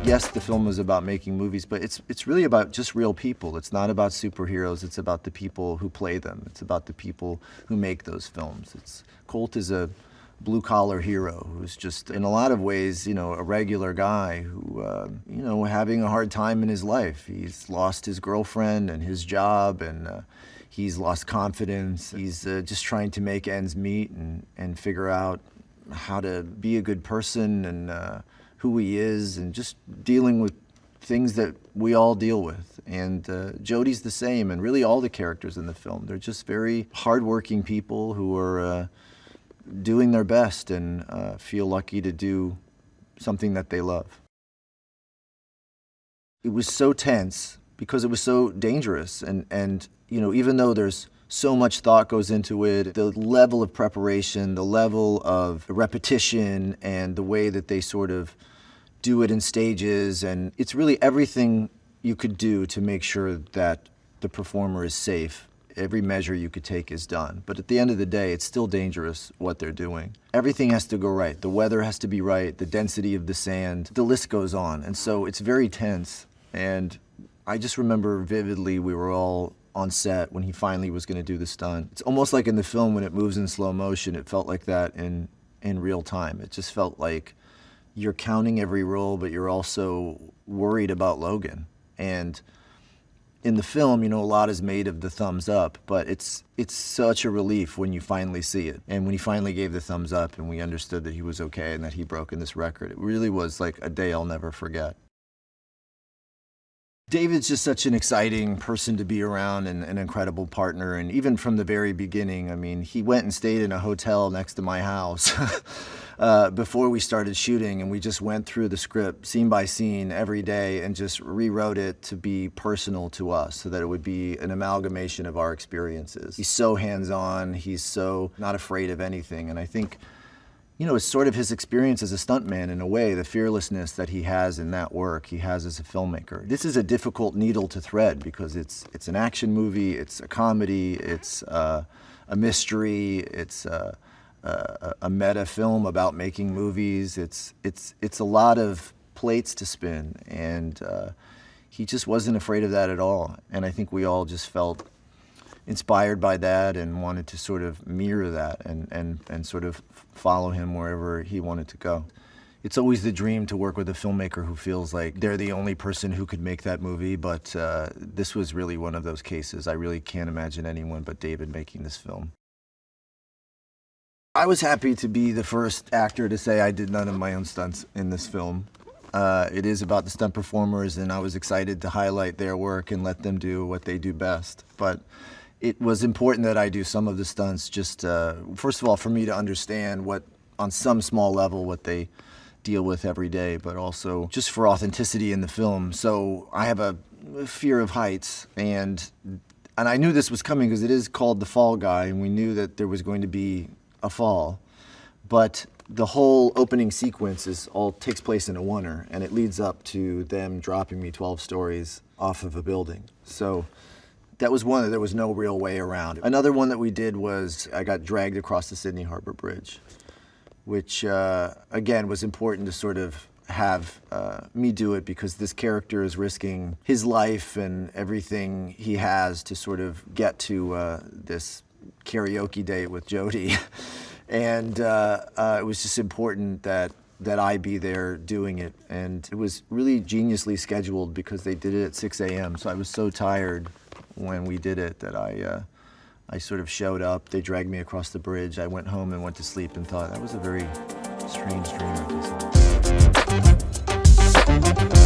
Yes, the film was about making movies, but it's really about just real people. It's not about superheroes. It's about the people who play them. It's about the people who make those films. Colt is a blue-collar hero who's just, in a lot of ways, a regular guy who, having a hard time in his life. He's lost his girlfriend and his job, and he's lost confidence. He's just trying to make ends meet and figure out how to be a good person and who he is, and just dealing with things that we all deal with. And Jodie's the same, and really all the characters in the film. They're just very hardworking people who are doing their best and feel lucky to do something that they love. It was so tense because it was so dangerous, and even though there's so much thought goes into it, the level of preparation, the level of repetition, and the way that they sort of do it in stages, and it's really everything you could do to make sure that the performer is safe. Every measure you could take is done. But at the end of the day, it's still dangerous what they're doing. Everything has to go right. The weather has to be right, the density of the sand, the list goes on. And so it's very tense. And I just remember vividly we were all on set when he finally was going to do the stunt. It's almost like in the film when it moves in slow motion, it felt like that in real time. It just felt like you're counting every roll, but you're also worried about Logan. And in the film, a lot is made of the thumbs up, but it's such a relief when you finally see it. And when he finally gave the thumbs up and we understood that he was okay and that he'd broken this record, it really was like a day I'll never forget. David's just such an exciting person to be around and an incredible partner. And even from the very beginning, he went and stayed in a hotel next to my house before we started shooting. And we just went through the script scene by scene every day and just rewrote it to be personal to us so that it would be an amalgamation of our experiences. He's so hands-on. He's so not afraid of anything. And I think, it's sort of his experience as a stuntman in a way, the fearlessness that he has in that work, he has as a filmmaker. This is a difficult needle to thread because it's an action movie, it's a comedy, it's a mystery, it's a meta film about making movies. It's a lot of plates to spin, and he just wasn't afraid of that at all. And I think we all just felt inspired by that and wanted to sort of mirror that and sort of follow him wherever he wanted to go. It's always the dream to work with a filmmaker who feels like they're the only person who could make that movie, but this was really one of those cases. I really can't imagine anyone but David making this film. I was happy to be the first actor to say I did none of my own stunts in this film. It is about the stunt performers, and I was excited to highlight their work and let them do what they do best. But it was important that I do some of the stunts just, first of all, for me to understand on some small level, what they deal with every day, but also just for authenticity in the film. So I have a fear of heights, and I knew this was coming because it is called The Fall Guy, and we knew that there was going to be a fall. But the whole opening sequence all takes place in a oneer, and it leads up to them dropping me 12 stories off of a building. So that was one that there was no real way around. Another one that we did was I got dragged across the Sydney Harbor Bridge, which again was important to sort of have me do it because this character is risking his life and everything he has to sort of get to this karaoke date with Jodie. And it was just important that I be there doing it. And it was really geniusly scheduled because they did it at 6 a.m. So I was so tired when we did it that I sort of showed up. They dragged me across the bridge. I went home and went to sleep and thought that was a very strange dream I just had.